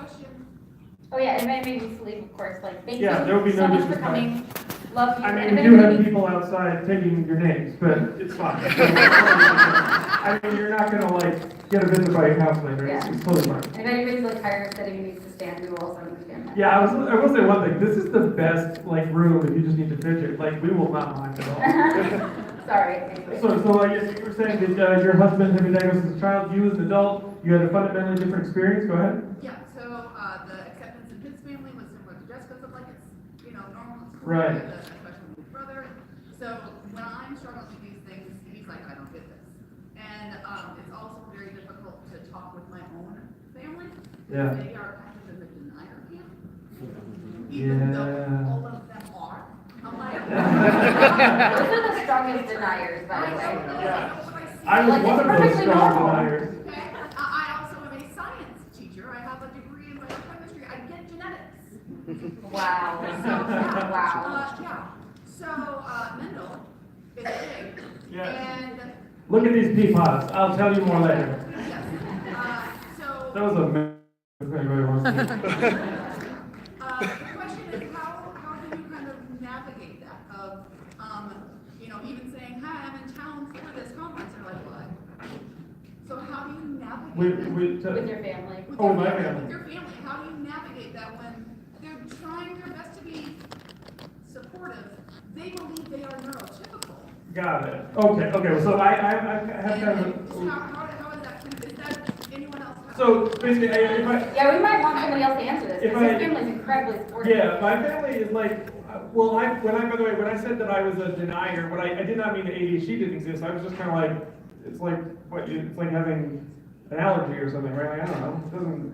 question? Oh yeah, if I made you sleep, of course, like, thank you Yeah, there will be so no much for disrespect. coming. Love you. I And mean, if we do have anybody- people outside taking your names, but it's fine. I mean, you're not gonna like get a visit by your house later. Yeah. It's totally fine. And if anybody's like tired of sitting and needs to stand, we will also understand that. Yeah, I will say one thing. This is the best like room if you just need to fidget. Like we will not mind at all. Sorry, anyway. So yes, you were saying that your husband had been diagnosed as a child. You as an adult, you had a fundamentally different experience. Go ahead. Yeah, so the acceptance in his family was similar to Jessica's, of like it's, normal in school. Right. Especially with his brother. So when I'm struggling with these things, he's like, I don't get this. And it's also very difficult to talk with my own family. Yeah. They are kind of in the denier camp. Even though all of them are. I'm like, Those are the strongest deniers, by the way. I was Like, one it's of those perfectly strong normal. deniers. okay. I also am a science teacher. I have a degree in biochemistry. I get genetics. Wow. So, yeah. Wow. Yeah. So, Mendel is big. Yeah. And, Look at these pea pods. I'll tell you more later. yes. So, That was a if anybody wants to. the question is how do you kind of navigate that of, even saying, hi, I'm in town for this conference, and like, what? So how do you navigate that? With your family. With Oh, your my family, family. with your family, how do you navigate that when they're trying their best to be supportive? They believe they are neurotypical. Got it. Okay. So I have kind of. And how is that? Is that anyone else? So basically, if I. Yeah, we might want somebody else to answer this, If because I- his family's incredibly supportive. Yeah, my family is like, well, by the way, when I said that I was a denier, I did not mean that ADHD didn't exist. I was just kind of like, it's like having an allergy or something, right? Like, I don't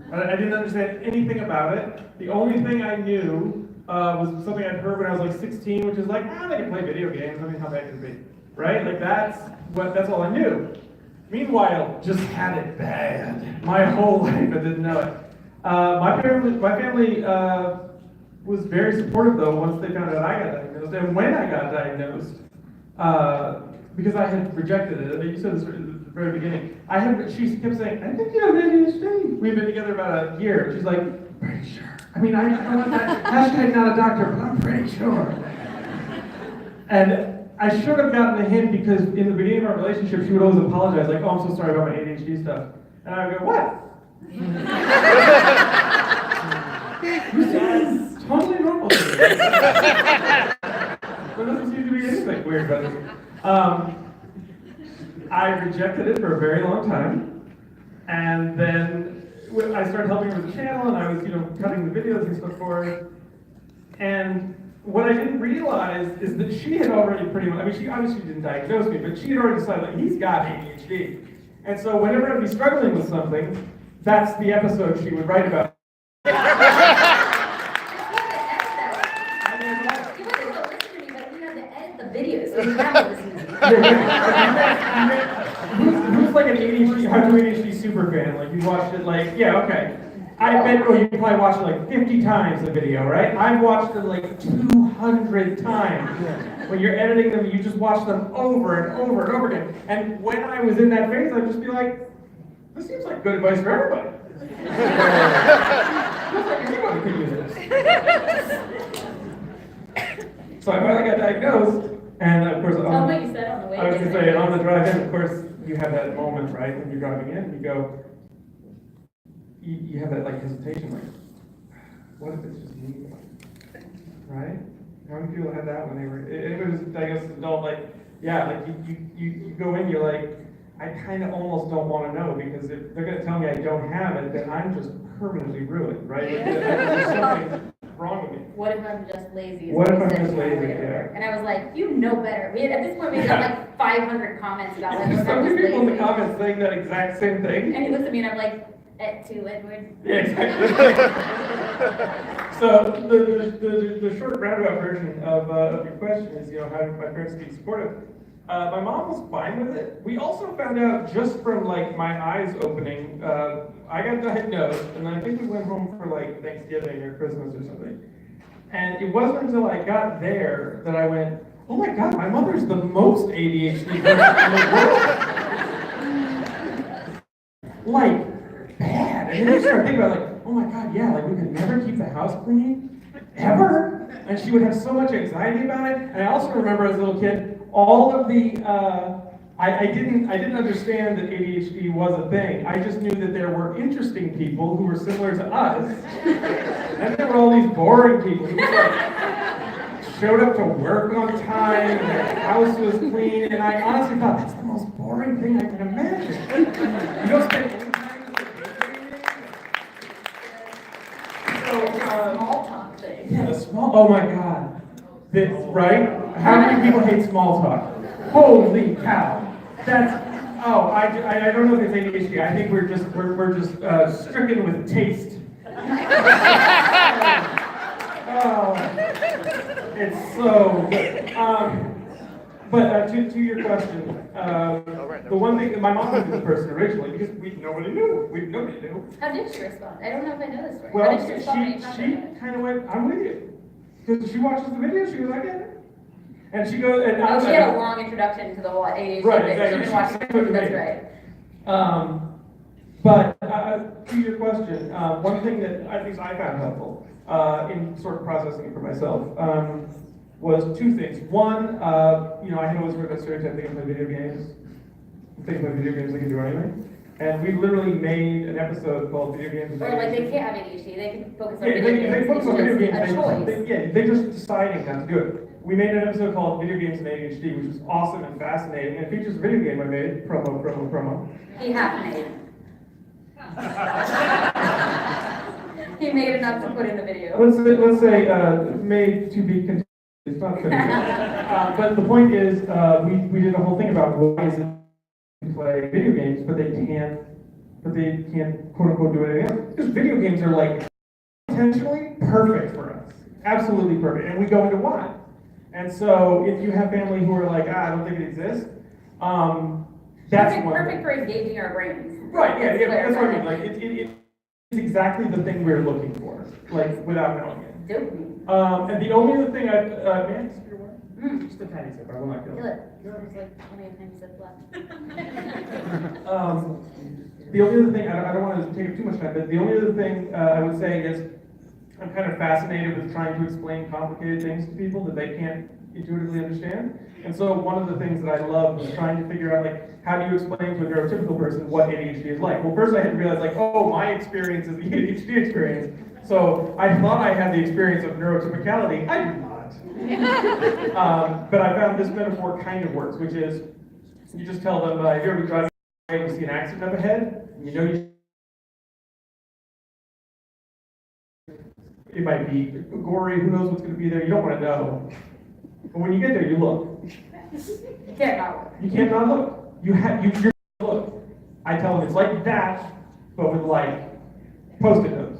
know. I didn't understand anything about it. The only thing I knew was something I'd heard when I was like 16, which is like, they can play video games. I mean, how bad can it be, right? Like that's all I knew. Meanwhile, just had it bad my whole life. I didn't know it. My family was very supportive though once they found out I got diagnosed, and when I got diagnosed, because I had rejected it. You said this at the very beginning. She kept saying, "I think you have ADHD." We've been together about a year. She's like, "Pretty sure." I mean, I don't want that hashtag not a doctor, but I'm pretty sure. And I should have gotten a hint because in the beginning of our relationship, she would always apologize, like, "Oh, I'm so sorry about my ADHD stuff," and I would go, "What?" This is totally normal to me. There doesn't seem to be anything weird about this. I rejected it for a very long time, and then I started helping her with the channel, and I was, cutting the videos and stuff for her. And what I didn't realize is that she had already she obviously didn't diagnose me, but she had already decided, like, he's got ADHD. And so whenever I'd be struggling with something, that's the episode she would write about. You had to still listen to me, but you had to edit the video, so you have to listen to me. Who's like an ADHD, hardcore ADHD super fan? Like you watched it like, yeah, okay. I bet you probably watched it like 50 times the video, right? I've watched it like 200 times. When you're editing them, you just watch them over and over and over again. And when I was in that phase, I'd just be like, this seems like good advice for everybody. Feels like anybody could use this. So I finally got diagnosed, and of course, Tell them what you said on the way. I was going to say, on the drive in, of course, you have that moment, right, when you're driving in, you go, you have that, like, hesitation, like, what if it's just me, right? How many people had that when they were, it was diagnosed as an adult, like, yeah, like, you go in, you're like, I kind of almost don't want to know, because if they're going to tell me I don't have it, then I'm just permanently ruined, right? Like, there's something wrong with me. What if I'm just lazy? What if I'm Said just to my lazy, waiter. yeah. And I was like, you know better. At this point, we had like 500 comments about it. There's so many people in the comments saying that exact same thing. And he looks at me and I'm like, to Edward. Yeah, exactly. So the short roundabout version of your question is, how did my parents be supportive? My mom was fine with it. We also found out just from like my eyes opening, I got diagnosed, and I think we went home for like Thanksgiving or Christmas or something. And it wasn't until I got there that I went, oh my God, my mother's the most ADHD person in the world. Like, bad. And then you start thinking about like, oh my God, yeah, like we could never keep the house clean, ever. And she would have so much anxiety about it. And I also remember as a little kid, all of the, I didn't understand that ADHD was a thing. I just knew that there were interesting people who were similar to us. And there were all these boring people who just, like, showed up to work on time, and their house was clean, and I honestly thought, that's the most boring thing I can imagine. You don't spend any time with the Small talk thing. yeah, the small, oh my God. This, right? How many people hate small talk? Holy cow. That's, oh, I don't know if it's ADHD. I think we're just stricken with taste. Oh, it's so good. But to your question, the one thing, my mom was the person originally because nobody knew. How did she respond? I don't know if I know this story. Well, How did she respond when you talked she about it? kind of went, I'm with you. Because she watches the video, she was like, yeah. And she goes, and Oh, she had a long introduction to the whole ADHD right, thing. exactly. She didn't watch it. That's right. But to your question, one thing that I think I found helpful in sort of processing it for myself was two things. One, I had always heard that stereotype they can play video games. If they can play video games, they can do anything. And we literally made an episode called Video Games. Or like they can't have ADHD, they can focus on Yeah, video games. they focus on video It's games. just a choice. They're just deciding not to do it. We made an episode called Video Games and ADHD, which was awesome and fascinating. And it features a video game I made, promo. He half made. He made enough to put in the video. Let's say made to be continued. It's not finished. But the point is, we did a whole thing about why is it to play video games, but they can't quote unquote do anything else. Because video games are like intentionally perfect for us, absolutely perfect, and we go into why. And so if you have family who are like, I don't think it exists, that's one. Perfect for engaging our brains. Right, yeah, that's what I mean. Like, it's exactly the thing we're looking for, like, without knowing it. Dopamine. And the only other thing may I just your water? Just a tiny sip, I will not kill Feel it. it. There's like 20 times left. The only other thing, I don't want to take up too much time, but the only other thing I would say is I'm kind of fascinated with trying to explain complicated things to people that they can't intuitively understand. And so one of the things that I love was trying to figure out, like, how do you explain to a neurotypical person what ADHD is like? Well, first I had to realize, like, oh, my experience is the ADHD experience. So I thought I had the experience of neurotypicality. I do not. But I found this metaphor kind of works, which is, you just tell them, if you're driving and you see an accident up ahead, and you know it might be gory, who knows what's going to be there, you don't want to know. But when you get there, you look. You can't not look. You can't not look. You're look. I tell them it's like that, but with like Post-it notes.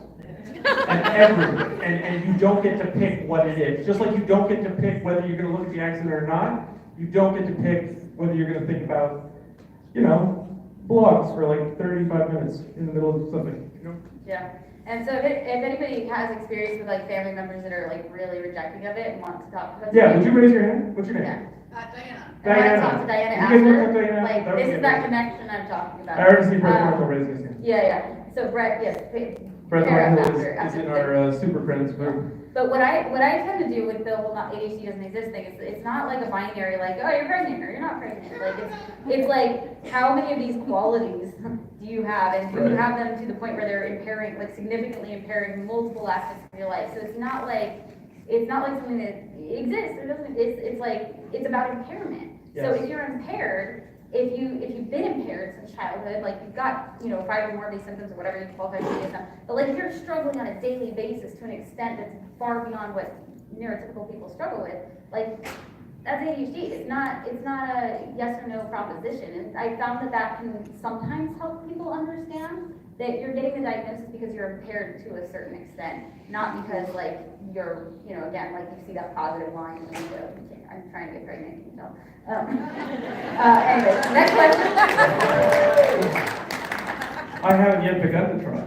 And everything. And you don't get to pick what it is. Just like you don't get to pick whether you're going to look at the accident or not, you don't get to pick whether you're going to think about, blogs for like 35 minutes in the middle of something. Yeah. And so if anybody has experience with like family members that are like really rejecting of it and want to talk about it. Yeah, would you raise your hand? What's your name? Yeah. Diana. I want to talk to Diana You guys want to talk after. to Diana? Like, That would this be is that amazing. connection I'm talking about. I already see Brett Marshall raising his hand. Yeah. So Brett, yes. Brett Kara Marshall is after in the our Super Friends group. But what I tend to do with the whole not ADHD doesn't exist thing is it's not like a binary like, oh, you're pregnant or you're not pregnant. Like it's like how many of these qualities do you have, and do you have them to the point where they're impairing, like significantly impairing multiple aspects of your life. So it's not like something that exists or doesn't. It's like it's about impairment. Yes. So if you're impaired, if you've been impaired since childhood, like you've got 5 or more of these symptoms or whatever you qualify for DSM, but like if you're struggling on a daily basis to an extent that's far beyond what neurotypical people struggle with, like that's ADHD. It's not a yes or no proposition. And I found that can sometimes help people understand that you're getting the diagnosis because you're impaired to a certain extent, not because like you're, again, like you see that positive line in the window. I'm trying to get pregnant, you can tell. Anyway, next question. I haven't yet begun to try.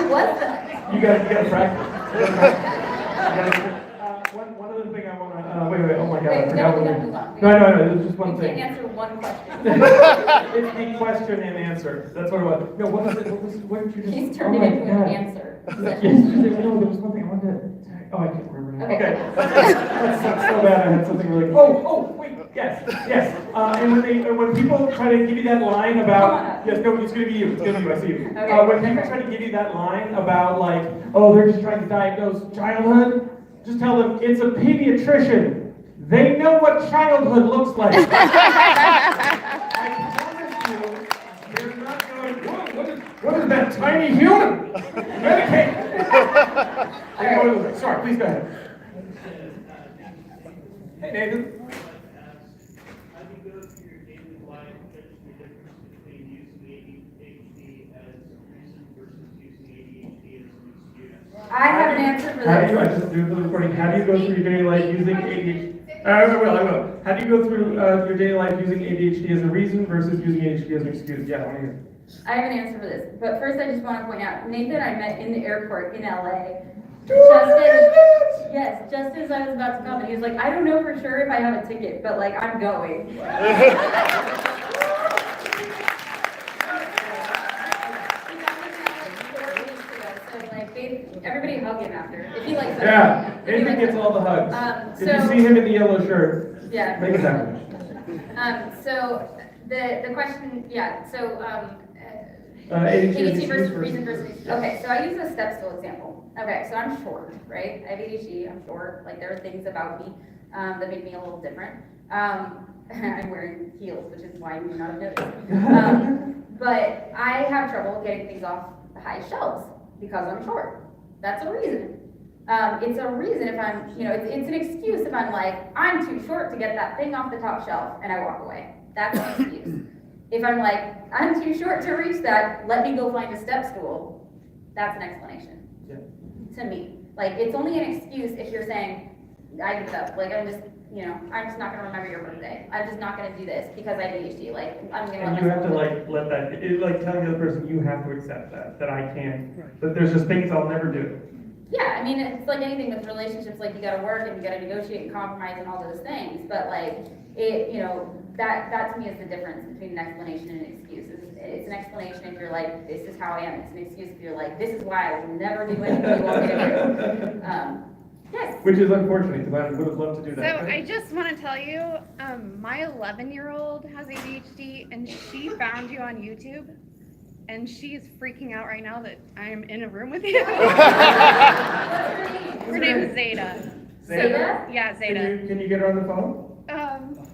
What's that? You gotta practice. One other thing I wanna, wait, oh my God, I Wait, we forgot gotta what move on. No, it was just one You thing. can't answer one question. It's the question and answer. That's what it was. No, what was it? What did you just? He's turned it my into an God. answer. Yes, no, there was one thing I wanted to. Oh, I can't remember now. Okay. That's so bad. I had something really. Wait. Yes. And when people try to give you that line about, yes, no, it's gonna be you. It's gonna be you. I see you. Okay. When people try to give you that line about like, oh, they're just trying to diagnose childhood, just tell them it's a pediatrician. They know what childhood looks like. I promise you, they're not going, whoa, what is that tiny human? Medicaid. Sorry, please go ahead. Hey, Nathan. How do you go through your daily life judging the difference between using ADHD as a reason versus using ADHD as an excuse? I have an answer for How do you, I this. just do the recording. How do you go through your daily life using ADHD? I will. How do you go through your daily life using ADHD as a reason versus using ADHD as an excuse? Yeah, I want to hear. I have an answer for this. But first, I just want to point out, Nathan I met in the airport in LA. Just as I was about to come, and he was like, I don't know for sure if I have a ticket, but like, I'm going. Everybody hug him after. If he likes Yeah, Nathan gets all the hugs. If you see him in the yellow shirt, yeah. make it happen. So the question, ADHD ADHD versus versus- reason versus. Okay, so I use a step stool example. Okay, so I'm short, right? I have ADHD, I'm short. Like there are things about me that make me a little different. I'm wearing heels, which is why you may not have noticed. But I have trouble getting things off the high shelves because I'm short. That's a reason. It's a reason if I'm, it's an excuse if I'm like, I'm too short to get that thing off the top shelf and I walk away. That's an excuse. If I'm like, I'm too short to reach that, let me go find a step stool, that's an explanation. Yeah. To me. Like, it's only an excuse if you're saying, I give it up. Like, I'm just not gonna remember your birthday. I'm just not gonna do this because I have ADHD. Like, I'm gonna And you have to let that, telling the other person, you have to accept that I can't, that there's just things I'll never do. Yeah, I mean, it's like anything with relationships, like you gotta work and you gotta negotiate and compromise and all those things, but like, that to me is the difference between an explanation and an excuse. It's an explanation if you're like, this is how I am. It's an excuse if you're like, this is why I will never do anything you want me to do. Yes. Which is unfortunate, because I would have loved to do that. So I just want to tell you, my 11-year-old has ADHD, and she found you on YouTube, and she's freaking out right now that I'm in a room with you. Her name is Zeta. Zeta? Yeah, Zeta. Can you get her on the phone?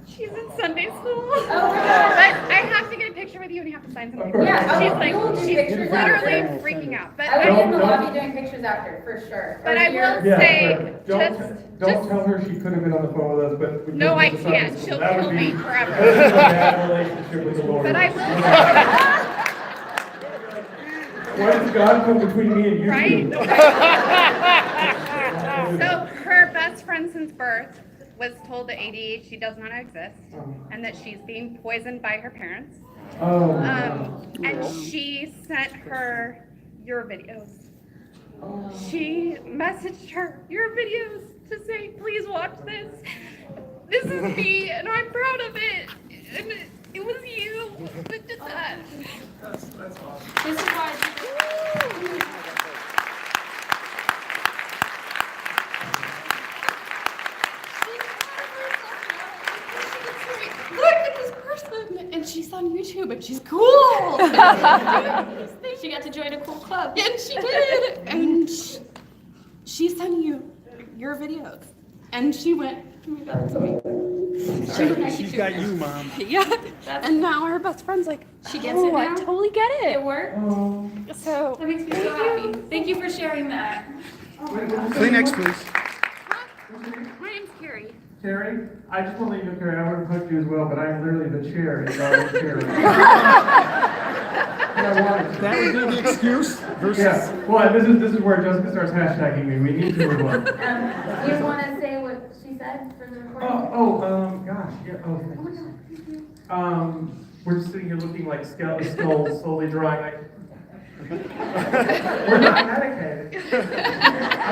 She's in Sunday school. Oh my God. But I have to get a picture with you, and you have to sign something. Yeah, She's we'll do she's pictures literally after. freaking out. But I will be in the Don't- lobby doing pictures after, for sure. But Or I here. will Yeah, say, but don't just tell her she could have been on the phone with us, but. we no, I couldn't decide. can't. She'll That would kill be- me forever. That would be a bad relationship with the Lord. But I will. Why does God come between me and you? Right? two? So her best friend since birth was told that ADHD does not exist and that she's being poisoned by her parents. Oh. And she sent her your videos. She messaged her your videos to say, please watch this. This is me and I'm proud of it. And it was you that did that. That's awesome. This is why. Look at this person, and she's on YouTube, and she's cool. She got to join a cool club. And she did, and she sent you your videos, and she went. She's got you, Mom. Yeah, and now her best friend's like, She gets it I now? totally get It it. worked. So That makes me so happy. Thank you for sharing that. Kleenex, please. my name's Carrie. Carrie, I just want to let you know, Carrie, I would have hugged you as well, but I'm literally the chair in Darwin's chair. And I wanted to. That would be the excuse versus. Yeah, well, this is where Jessica starts hashtagging me. We need to move on. You want to say what she said for the recording? Gosh, yeah, thanks. We're just sitting here looking like skulls slowly drying, like. We're not medicated. I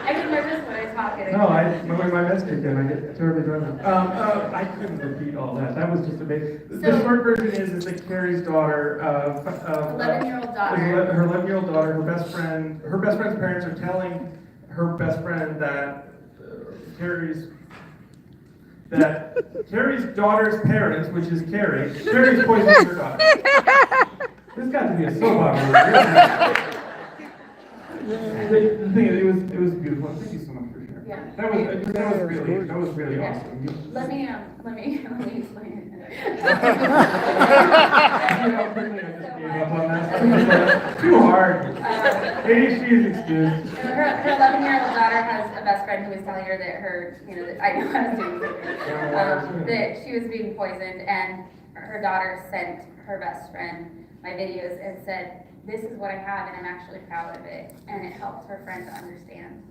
get nervous when I talk not getting. No, my best kicked in, I get terribly drunk. I couldn't repeat all that, that was just a big, the So- short version is that Carrie's daughter, 11-year-old daughter. her 11-year-old daughter, her best friend's parents are telling her best friend that Carrie's daughter's parents, which is Carrie's poisoning her daughter. This got to be a soap opera. The thing is, it was beautiful. Thank you so much for sharing. Yeah. That was really Yeah. awesome. Let me explain it. You know how quickly I just gave up on that. Too hard. ADHD is excused. Her 11-year-old daughter has a best friend who was telling her that that I know I was doing something, that she was being poisoned, and her daughter sent her best friend my videos and said, "This is what I have, and I'm actually proud of it," and it helped her friend to understand.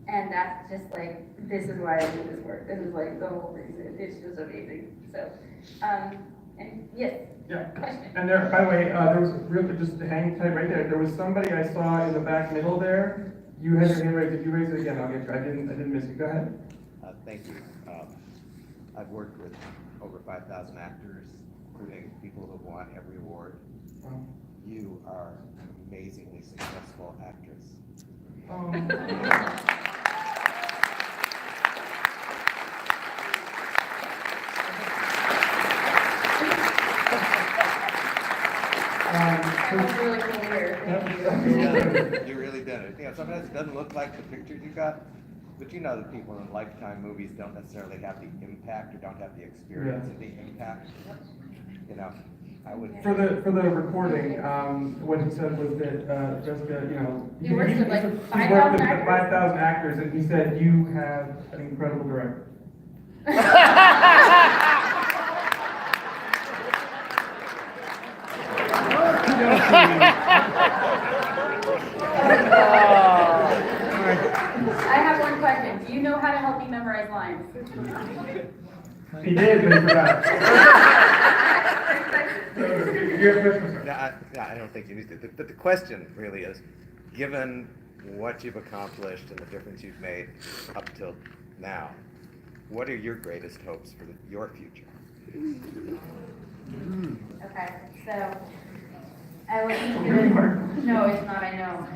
And that's just like, this is why I do this work. This is like the whole reason. It's just amazing. So, and yes. Yeah. Question. And there, by the way, there was just hang tight right there. There was somebody I saw in the back middle there. You had your hand raised. If you raise it again, I'll get you. I didn't miss you. Go ahead. Thank you. I've worked with over 5,000 actors, including people who have won every award. You are an amazingly successful actress. That was really cool to hear. Thank you. You really did it. You know, sometimes it doesn't look like the pictures you got, but you know that people in Lifetime movies don't necessarily have the impact or don't have the experience of the impact. You know, I would. For the recording, what he said was that Jessica, you know, He works with like he's 5,000 worked with actors? 5,000 actors, and he said you have an incredible director. I have one question. Do you know how to help me memorize lines? He did, but he forgot. I don't think you need to. But the question really is, given what you've accomplished and the difference you've made up till now, what are your greatest hopes for your future? Okay, so I was Really hard. no, it's not. I know.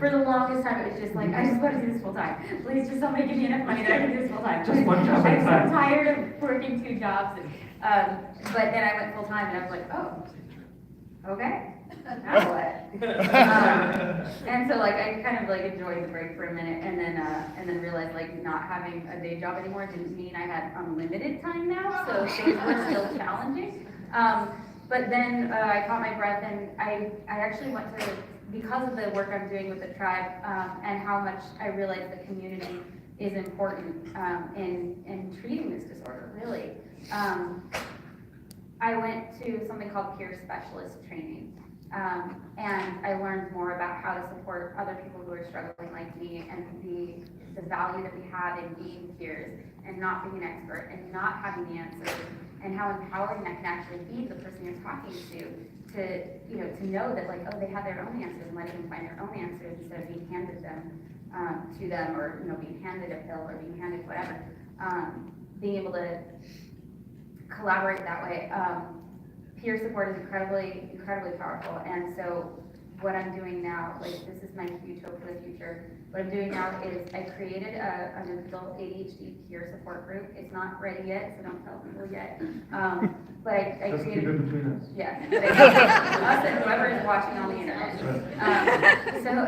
For the longest time, it was just like, I just want to do this full time. Please, just don't make me enough money that I can do this full time. Just one job at a I'm time. so tired of working 2 jobs. But then I went full time, and I was like, oh, okay. Now what? And so like I kind of like enjoyed the break for a minute, and then realized like not having a day job anymore didn't mean I had unlimited time now, so things were still challenging. But then I caught my breath, and I actually went to, because of the work I'm doing with the tribe, and how much I realized the community is important in treating this disorder, really. I went to something called peer specialist training. And I learned more about how to support other people who are struggling like me, and the value that we have in being peers and not being an expert and not having the answers, and how empowering that can actually be the person you're talking to know that like, oh, they have their own answers, and letting them find their own answers instead of being handed them to them, or being handed a pill or being handed whatever. Being able to collaborate that way. Peer support is incredibly, incredibly powerful, and so what I'm doing now, like this is my huge hope for the future. What I'm doing now is I created an adult ADHD peer support group. It's not ready yet, so don't tell people yet. But I Just keep it created, between us. yeah, us and whoever is watching on the internet. So